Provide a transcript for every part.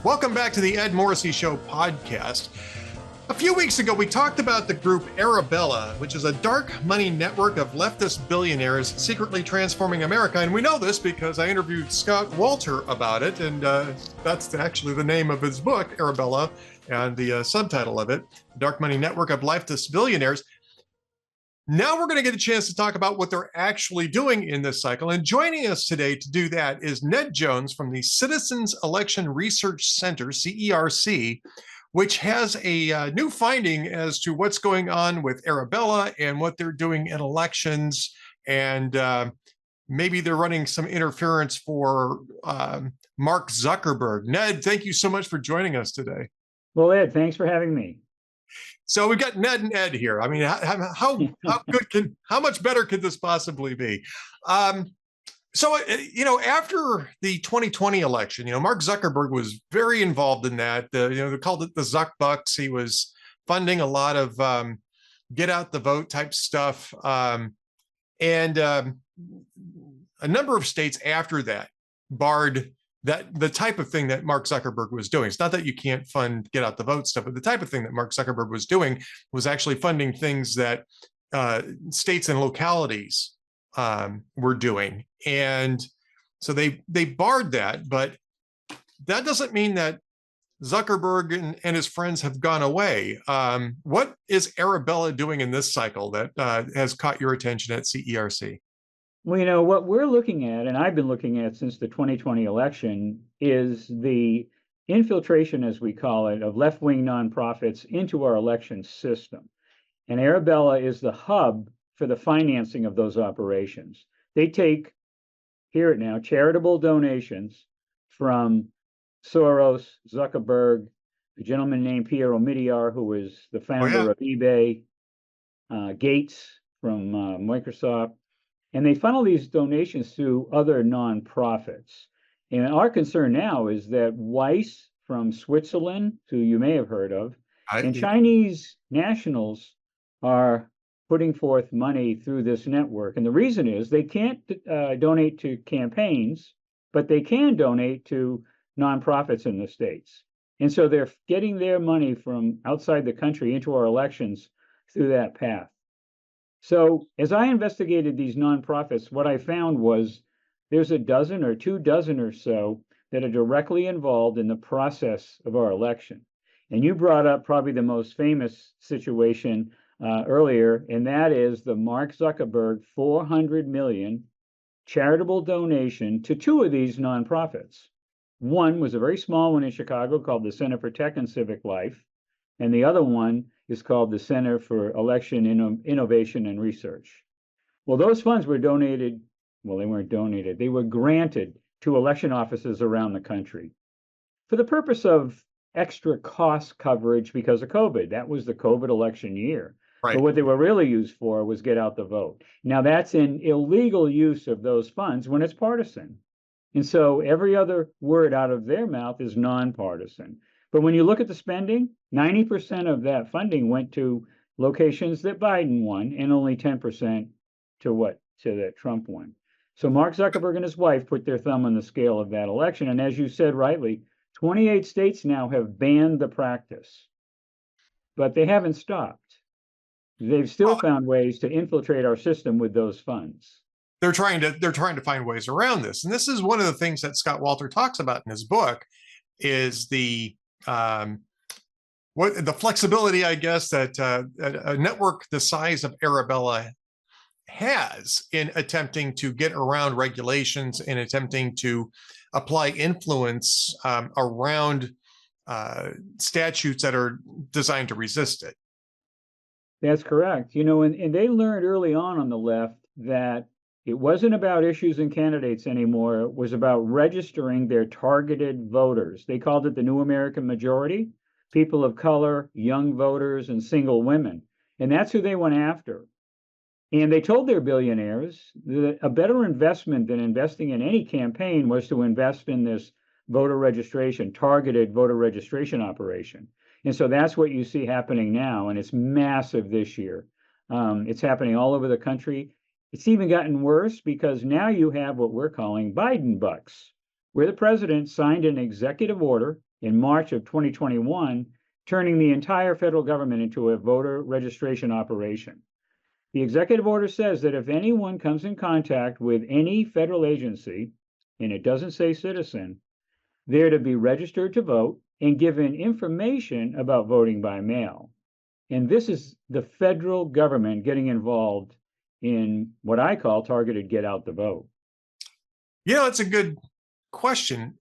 Welcome back to the Ed Morrissey Show podcast. A few weeks ago, we talked about the group Arabella, which is a dark money network of leftist billionaires secretly transforming America. And we know this because I interviewed Scott Walter about it. And that's actually the name of his book, Arabella, and the subtitle of it, Dark Money Network of Leftist Billionaires. Now we're going to get a chance to talk about what they're actually doing in this cycle. And joining us today to do that is Ned Jones from the Citizens Election Research Center, CERC, which has a new finding as to what's going on with Arabella and what they're doing in elections. And maybe they're running some interference for Mark Zuckerberg. Ned, thank you so much for joining us today. Well, Ed, thanks for having me. So we've got Ned and Ed here. I mean, how much better could this possibly be? So, after the 2020 election, Mark Zuckerberg was very involved in that. They called it the Zuckbucks. He was funding a lot of get out the vote type stuff. And a number of states after that barred the type of thing that Mark Zuckerberg was doing. It's not that you can't fund get out the vote stuff, but the type of thing that Mark Zuckerberg was doing was actually funding things that states and localities were doing. And so they barred that, but that doesn't mean that Zuckerberg and his friends have gone away. What is Arabella doing in this cycle that has caught your attention at CERC? Well, what we're looking at, and I've been looking at since the 2020 election, is the infiltration, as we call it, of left-wing nonprofits into our election system. And Arabella is the hub for the financing of those operations. They take, hear it now, charitable donations from Soros, Zuckerberg, a gentleman named Pierre Omidyar, who is the founder of eBay, Gates from Microsoft. And they funnel these donations through other nonprofits. And our concern now is that Weiss from Switzerland, who you may have heard of, and Chinese nationals are putting forth money through this network. And the reason is they can't donate to campaigns, but they can donate to nonprofits in the States. And so they're getting their money from outside the country into our elections through that path. So as I investigated these nonprofits, what I found was there's a dozen or 24 or so that are directly involved in the process of our election. And you brought up probably the most famous situation earlier, and that is the Mark Zuckerberg $400 million charitable donation to two of these nonprofits. One was a very small one in Chicago called the Center for Tech and Civic Life, and the other one is called the Center for Election Innovation and Research. Well, those funds were donated, well, they weren't donated, they were granted to election offices around the country for the purpose of extra cost coverage because of COVID. That was the COVID election year. Right. But what they were really used for was get out the vote. Now, that's an illegal use of those funds when it's partisan. And so every other word out of their mouth is nonpartisan. But when you look at the spending, 90% of that funding went to locations that Biden won and only 10% to that Trump won. So Mark Zuckerberg and his wife put their thumb on the scale of that election. And as you said rightly, 28 states now have banned the practice, but they haven't stopped. They've still found ways to infiltrate our system with those funds. They're trying to find ways around this. And this is one of the things that Scott Walter talks about in his book is the flexibility, I guess, that a network the size of Arabella has in attempting to get around regulations and attempting to apply influence around statutes that are designed to resist it. That's correct. And they learned early on the left that it wasn't about issues and candidates anymore. It was about registering their targeted voters. They called it the New American Majority, people of color, young voters, and single women. And that's who they went after. And they told their billionaires that a better investment than investing in any campaign was to invest in this voter registration, targeted voter registration operation. And so that's what you see happening now. And it's massive this year. It's happening all over the country. It's even gotten worse because now you have what we're calling Biden bucks, where the president signed an executive order in March of 2021, turning the entire federal government into a voter registration operation. The executive order says that if anyone comes in contact with any federal agency, and it doesn't say citizen, they're to be registered to vote and given information about voting by mail. And this is the federal government getting involved in what I call targeted get out the vote. It's a good question.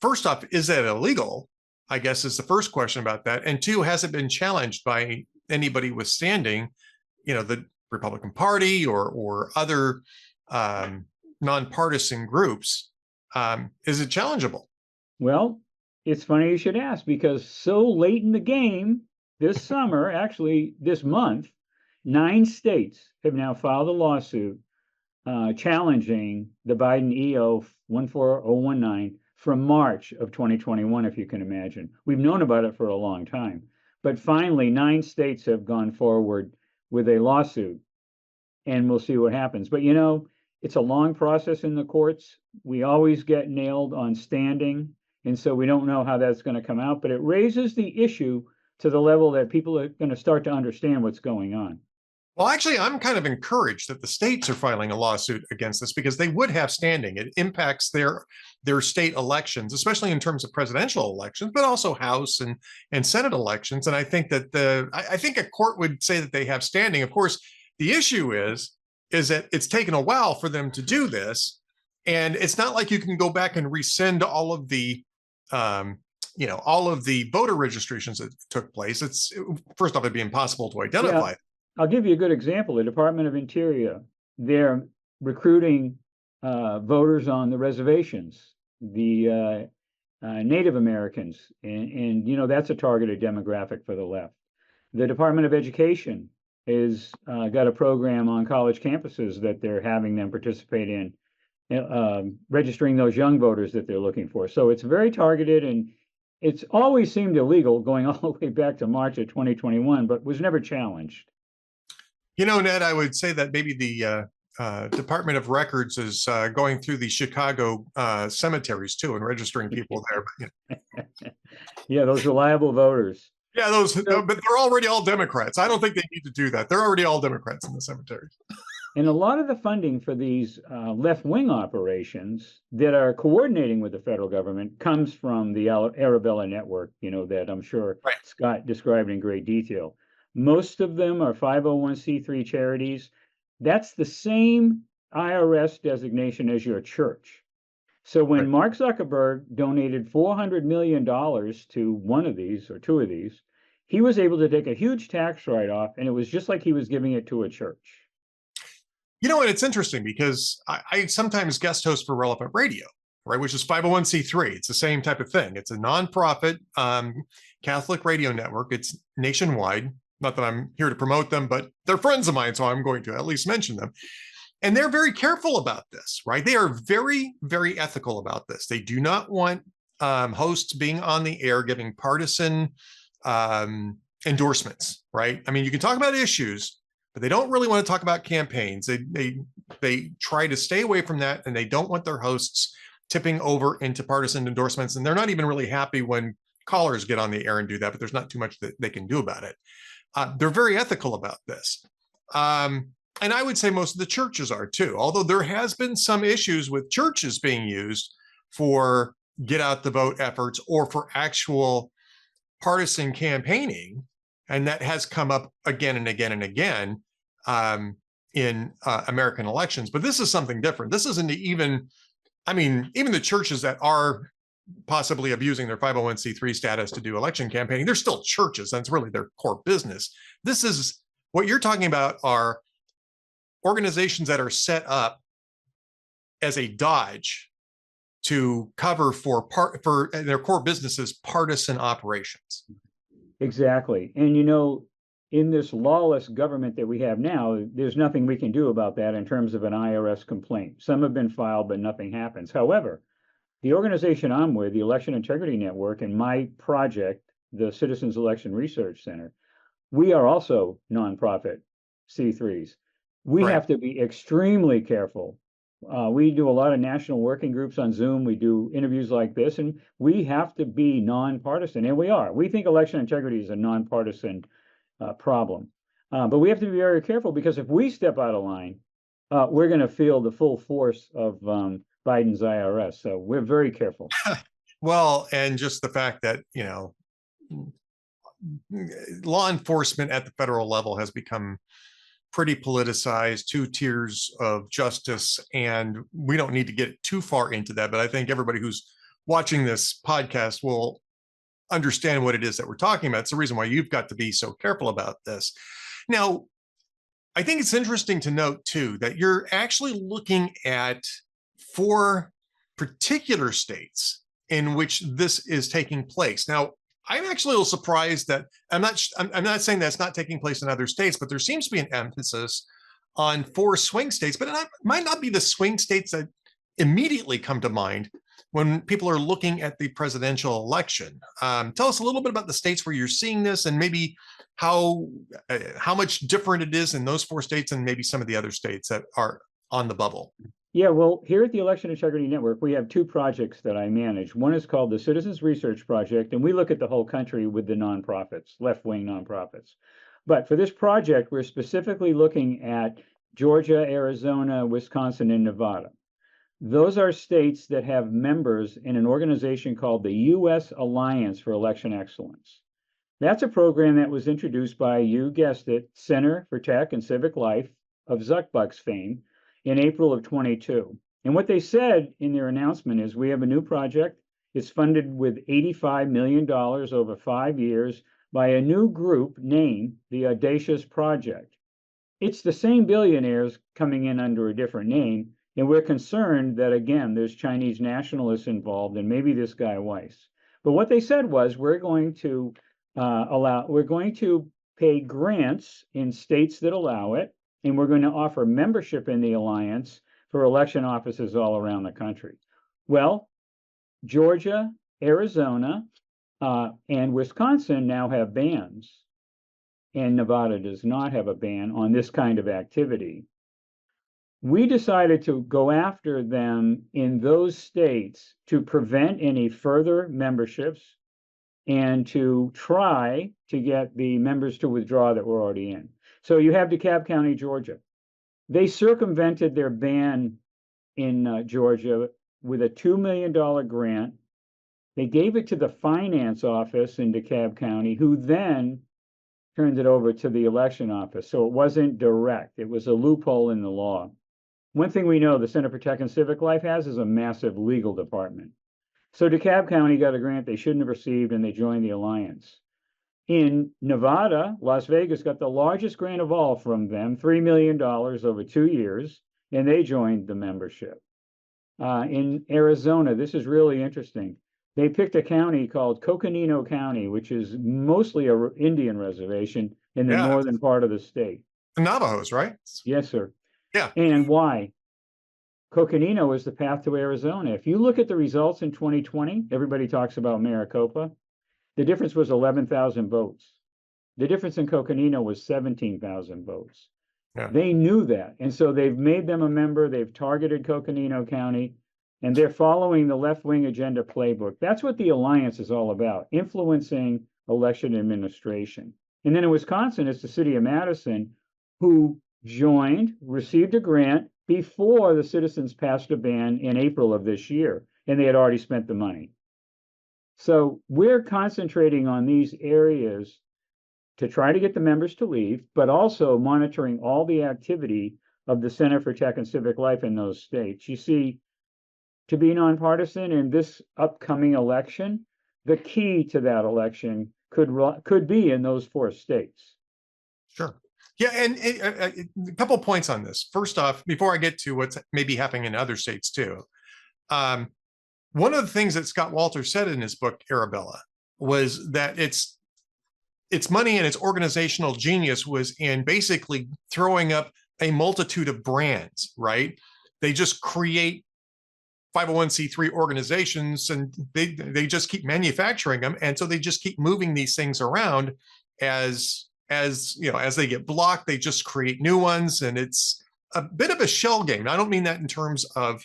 First off, is that illegal? I guess is the first question about that. And two, has it been challenged by anybody withstanding, the Republican Party or other nonpartisan groups? Is it challengeable? Well, it's funny you should ask, because so late in the game this summer, actually this month, 9 states have now filed a lawsuit challenging the Biden EO 14019 from March of 2021, if you can imagine. We've known about it for a long time, but finally 9 states have gone forward with a lawsuit, and we'll see what happens. But it's a long process in the courts. We always get nailed on standing, and so we don't know how that's going to come out, but it raises the issue to the level that people are going to start to understand what's going on. Well, actually, I'm kind of encouraged that the states are filing a lawsuit against this, because they would have standing. It impacts their state elections, especially in terms of presidential elections, but also House and Senate elections. And I think that I think a court would say that they have standing. Of course, the issue is that it's taken a while for them to do this, and it's not like you can go back and rescind all of the all of the voter registrations that took place. It's first off, it'd be impossible to identify. Yeah. I'll give you a good example. The Department of Interior, they're recruiting voters on the reservations, the Native Americans, and that's a targeted demographic for the left. The Department of Education has got a program on college campuses that they're having them participate in, registering those young voters that they're looking for. So it's very targeted, and it's always seemed illegal going all the way back to March of 2021, but was never challenged. Ned, I would say that maybe the Department of Records is going through the Chicago cemeteries too and registering people there. Yeah, those reliable voters. Yeah, but they're already all Democrats. I don't think they need to do that. They're already all Democrats in the cemeteries. And a lot of the funding for these left-wing operations that are coordinating with the federal government comes from the Arabella network, that I'm sure Scott described in great detail. Most of them are 501c3 charities. That's the same IRS designation as your church. So when Mark Zuckerberg donated $400 million to one of these or two of these, he was able to take a huge tax write-off, and it was just like he was giving it to a church. And it's interesting because I sometimes guest host for Relevant Radio, right, which is 501c3. It's the same type of thing. It's a nonprofit Catholic radio network. It's nationwide. Not that I'm here to promote them, but they're friends of mine, so I'm going to at least mention them. And they're very careful about this, right? They are very, very ethical about this. They do not want hosts being on the air giving partisan endorsements, right? I mean, you can talk about issues, but they don't really want to talk about campaigns. They try to stay away from that, and they don't want their hosts tipping over into partisan endorsements. And they're not even really happy when callers get on the air and do that, but there's not too much that they can do about it. They're very ethical about this. And I would say most of the churches are too, although there has been some issues with churches being used for get out the vote efforts or for actual partisan campaigning. And that has come up again and again and again in American elections. But this is something different. This isn't even the churches that are possibly abusing their 501c3 status to do election campaigning, they're still churches. That's really their core business. This is what you're talking about are organizations that are set up as a dodge to cover for their core businesses, partisan operations. Exactly. And in this lawless government that we have now, there's nothing we can do about that in terms of an IRS complaint. Some have been filed, but nothing happens. However, the organization I'm with, the Election Integrity Network, and my project, the Citizens Election Research Center, we are also nonprofit C3s. We have to be extremely careful We do a lot of national working groups on Zoom. We do interviews like this, and we have to be nonpartisan, and we are. We think election integrity is a nonpartisan problem. But we have to be very careful, because if we step out of line, we're going to feel the full force of Biden's IRS. So we're very careful. Well, and just the fact that, law enforcement at the federal level has become pretty politicized, two tiers of justice, and we don't need to get too far into that. But I think everybody who's watching this podcast will understand what it is that we're talking about. It's the reason why you've got to be so careful about this. Now, I think it's interesting to note, too, that you're actually looking at 4 particular states in which this is taking place. Now, I'm actually a little surprised that I'm not saying that's not taking place in other states, but there seems to be an emphasis on 4 swing states, but it might not be the swing states that immediately come to mind when people are looking at the presidential election. Tell us a little bit about the states where you're seeing this, and maybe how much different it is in those 4 states and maybe some of the other states that are on the bubble. Yeah, well, here at the Election Integrity Network, we have 2 projects that I manage. One is called the Citizens Research Project, and we look at the whole country with the nonprofits, left-wing nonprofits. But for this project, we're specifically looking at Georgia, Arizona, Wisconsin, and Nevada. Those are states that have members in an organization called the U.S. Alliance for Election Excellence. That's a program that was introduced by, you guessed it, Center for Tech and Civic Life of Zuckbucks fame in April of 22. And what they said in their announcement is, we have a new project. It's funded with $85 million over 5 years by a new group named the Audacious Project. It's the same billionaires coming in under a different name, and we're concerned that, again, there's Chinese nationalists involved, and maybe this guy Weiss. But what they said was, we're going to pay grants in states that allow it, and we're going to offer membership in the alliance for election offices all around the country. Well, Georgia, Arizona, and Wisconsin now have bans, and Nevada does not have a ban on this kind of activity. We decided to go after them in those states to prevent any further memberships and to try to get the members to withdraw that were already in. So you have DeKalb County, Georgia. They circumvented their ban in Georgia with a $2 million grant. They gave it to the finance office in DeKalb County, who then turned it over to the election office. So it wasn't direct. It was a loophole in the law. One thing we know the Center for Tech and Civic Life has is a massive legal department. So DeKalb County got a grant they shouldn't have received, and they joined the alliance. In Nevada, Las Vegas got the largest grant of all from them, $3 million over 2 years, and they joined the membership. In Arizona, this is really interesting. They picked a county called Coconino County, which is mostly an Indian reservation in the northern part of the state. The Navajos, right? Yes, sir. Yeah. And why? Coconino is the path to Arizona. If you look at the results in 2020, everybody talks about Maricopa. The difference was 11,000 votes. The difference in Coconino was 17,000 votes. Yeah. They knew that. And so they've made them a member. They've targeted Coconino County, and they're following the left-wing agenda playbook. That's what the alliance is all about, influencing election administration. And then in Wisconsin, it's the city of Madison, who joined, received a grant before the citizens passed a ban in April of this year, and they had already spent the money. So we're concentrating on these areas to try to get the members to leave, but also monitoring all the activity of the Center for Tech and Civic Life in those states. You see, to be nonpartisan in this upcoming election, the key to that election could be in those 4 states. Sure. Yeah, and a couple of points on this. First off, before I get to what's maybe happening in other states too, one of the things that Scott Walter said in his book, Arabella, was that its money and its organizational genius was in basically throwing up a multitude of brands, right? They just create 501c3 organizations, and they just keep manufacturing them. And so they just keep moving these things around as you know, as they get blocked, they just create new ones. And it's a bit of a shell game. I don't mean that in terms of,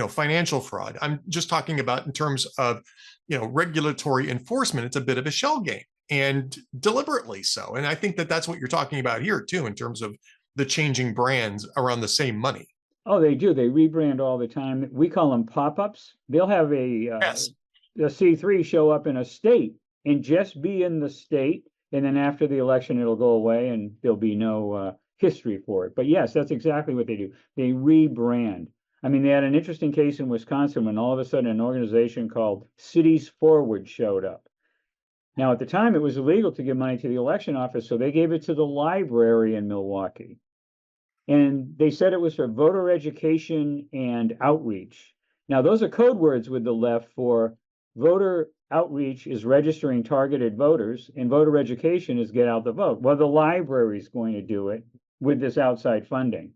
financial fraud. I'm just talking about in terms of, regulatory enforcement. It's a bit of a shell game, and deliberately so. And I think that that's what you're talking about here too, in terms of the changing brands around the same money. Oh, they do. They rebrand all the time. We call them pop-ups. They'll have Yes. a C3 show up in a state and just be in the state, and then after the election, it'll go away and there'll be no history for it. But yes, that's exactly what they do. They rebrand. I mean, they had an interesting case in Wisconsin when all of a sudden an organization called Cities Forward showed up. Now, at the time, it was illegal to give money to the election office, so they gave it to the library in Milwaukee. And they said it was for voter education and outreach. Now, those are code words with the left for voter outreach is registering targeted voters, and voter education is get out the vote. Well, the library is going to do it with this outside funding.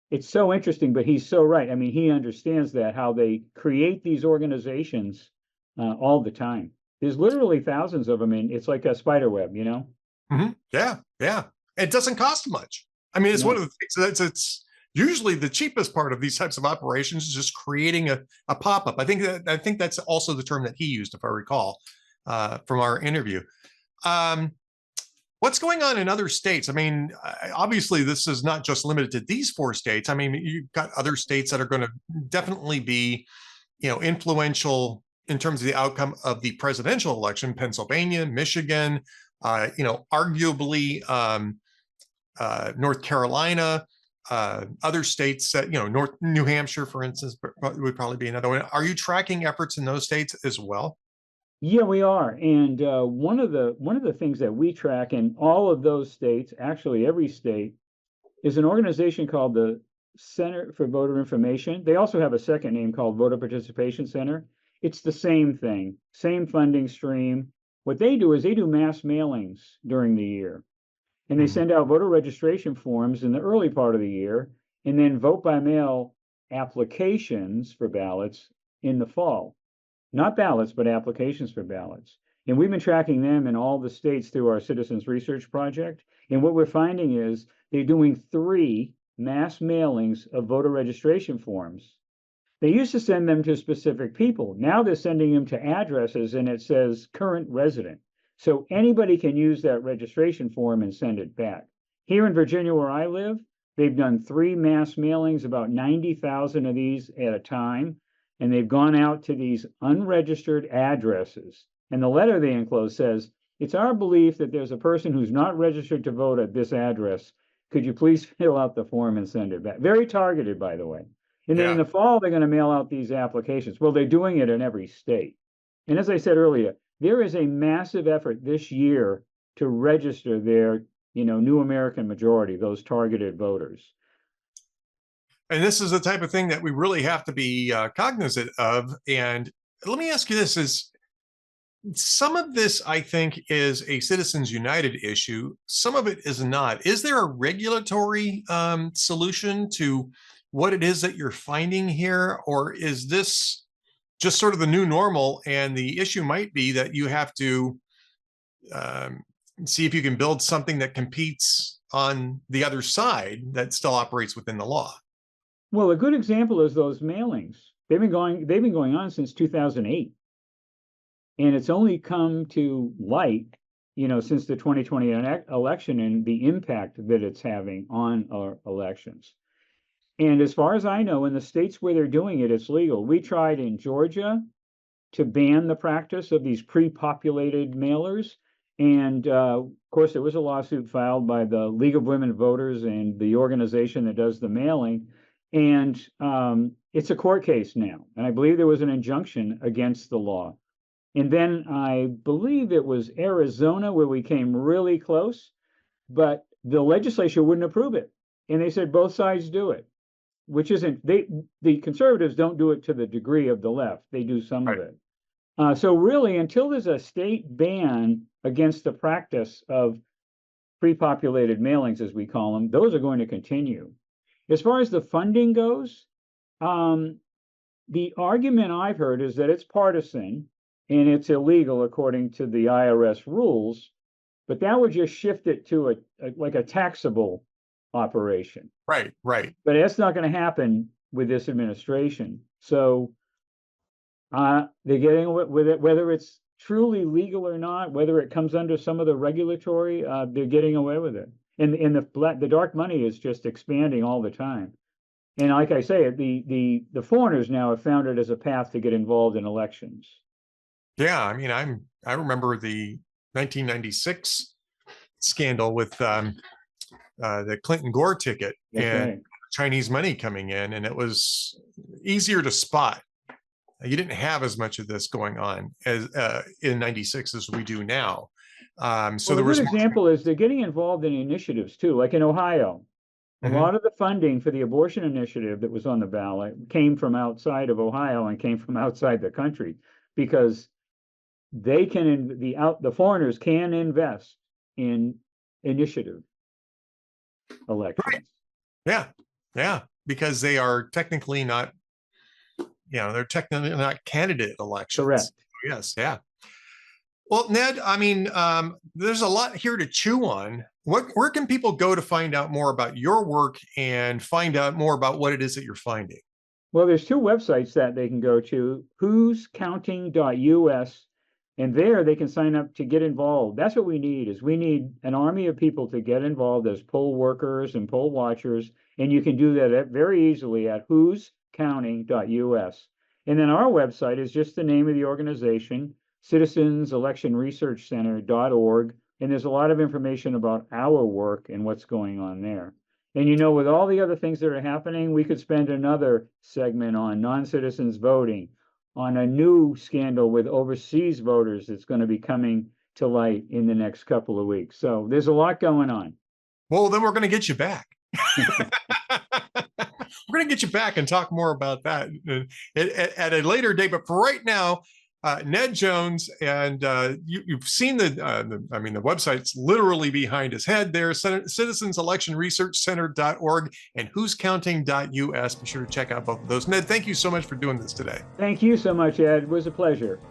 It's so interesting, but he's so right. I mean, he understands that, how they create these organizations all the time. There's literally thousands of them, and it's like a spider web, Mm-hmm. Yeah, yeah. It doesn't cost much. I mean, it's one No. of the things it's usually the cheapest part of these types of operations is just creating a pop-up. I think that's also the term that he used, if I recall, from our interview. What's going on in other states? I mean, obviously, this is not just limited to these 4 states. I mean, you've got other states that are going to definitely be, influential in terms of the outcome of the presidential election. Pennsylvania, Michigan, arguably North Carolina, other states that, New Hampshire, for instance, would probably be another one. Are you tracking efforts in those states as well? Yeah, we are. And one of the things that we track in all of those states, actually every state, is an organization called the Center for Voter Information. They also have a second name called Voter Participation Center. It's the same thing, same funding stream. What they do is they do mass mailings during the year, and they send out voter registration forms in the early part of the year, and then vote by mail applications for ballots in the fall. Not ballots, but applications for ballots. And we've been tracking them in all the states through our Citizens Research Project. And what we're finding is they're doing 3 mass mailings of voter registration forms. They used to send them to specific people. Now they're sending them to addresses, and it says current resident. So anybody can use that registration form and send it back. Here in Virginia, where I live, they've done 3 mass mailings, about 90,000 of these at a time. And they've gone out to these unregistered addresses. And the letter they enclose says, it's our belief that there's a person who's not registered to vote at this address. Could you please fill out the form and send it back? Very targeted, by the way. And then in the fall, they're going to mail out these applications. Well, they're doing it in every state. And as I said earlier, there is a massive effort this year to register their, new American majority, those targeted voters. And this is the type of thing that we really have to be cognizant of. And let me ask you this: is some of this, I think, is a Citizens United issue. Some of it is not. Is there a regulatory solution to what it is that you're finding here? Or is this just sort of the new normal? And the issue might be that you have to see if you can build something that competes on the other side that still operates within the law. Well, a good example is those mailings. They've been going on since 2008. And it's only come to light, since the 2020 election and the impact that it's having on our elections. And as far as I know, in the states where they're doing it, it's legal. We tried in Georgia to ban the practice of these pre-populated mailers. And of course, there was a lawsuit filed by the League of Women Voters and the organization that does the mailing. And it's a court case now. And I believe there was an injunction against the law. And then I believe it was Arizona where we came really close, but the legislature wouldn't approve it. And they said both sides do it, which isn't, the conservatives don't do it to the degree of the left. They do some of it. So really, until there's a state ban against the practice of pre-populated mailings, as we call them, those are going to continue. As far as the funding goes, the argument I've heard is that it's partisan and it's illegal according to the IRS rules, but that would just shift it to like a taxable operation. Right, right. But that's not going to happen with this administration. So they're getting away with it, whether it's truly legal or not, whether it comes under some of the regulatory, they're getting away with it. And the dark money is just expanding all the time. And like I say, the foreigners now have found it as a path to get involved in elections. Yeah, I mean, I remember the 1996 scandal with the Clinton Gore ticket and Chinese money coming in, and it was easier to spot. You didn't have as much of this going on as in 96 as we do now. So there was a good example is they're getting involved in initiatives too, like in Ohio. A lot of the funding for the abortion initiative that was on the ballot came from outside of Ohio and came from outside the country, because they can, the foreigners can invest in initiative elections. Right. Yeah, yeah, because they are technically not, they're technically not candidate elections. Correct. Yes, yeah. Well, Ned, I mean, there's a lot here to chew on. Where can people go to find out more about your work and find out more about what it is that you're finding? Well, there's two websites that they can go to, whoscounting.us, and there they can sign up to get involved. That's what we need, is we need an army of people to get involved as poll workers and poll watchers, and you can do that very easily at whoscounting.us. And then our website is just the name of the organization, citizenselectionresearchcenter.org, and there's a lot of information about our work and what's going on there. And with all the other things that are happening, we could spend another segment on non-citizens voting, on a new scandal with overseas voters that's going to be coming to light in the next couple of weeks. So there's a lot going on. Well, then we're going to get you back. We're going to get you back and talk more about that at a later date. But for right now, Ned Jones, and you've seen the website's literally behind his head there, citizenselectionresearchcenter.org and whoscounting.us. Be sure to check out both of those. Ned, thank you so much for doing this today. Thank you so much, Ed. It was a pleasure.